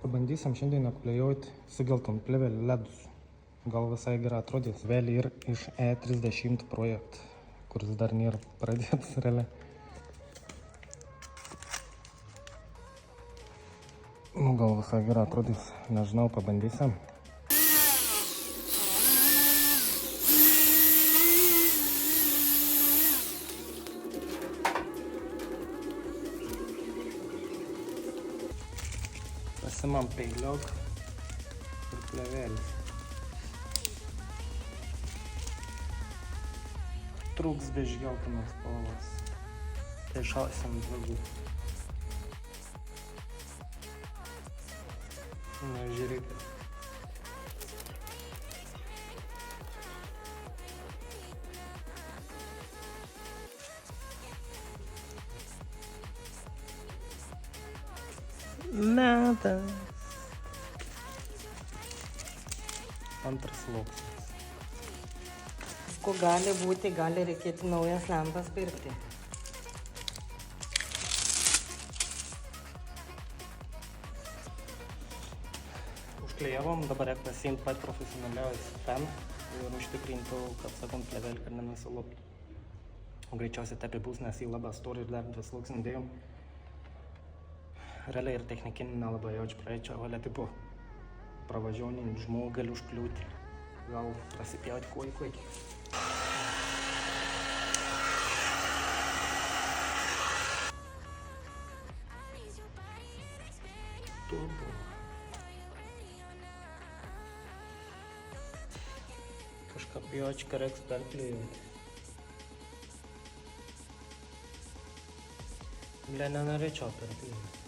Pabandysim šiandien apklijuoti sugeltom plėvelį ledus. Gal visai gerai atrodys. Vėlį ir iš E30 projektų, kuris dar nėra pradėtas realiai. Nu, gal visai gerai atrodys. Nežinau, pabandysim. Pasimam peiliok ir plėvelį. Trūks biškį geltonos spalvos. Tai šausim daugiau. Na, žiūrėkit. Metas. Antras sluoksnis. Ko gali būti, gali reikėti naujas lempas pirkti. Užklijavom, dabar reikia pasiimti pat profesionaliausią fen ir užtikrinti, kad sakant, plėvelį, kad nenusiloptų. Greičiausiai taip bus, nes jį labai storį ir dar 2 sluoksnį dėjom. Realiai ir technikinį nelabai jaučiu praeičio, valia tipo pravažiuonį žmogų gali užkliūti. Gal prasipjauti kuoj. Turbo. Kažką pjočką reiks perklijuoti. Nenorėčiau perklijuoti.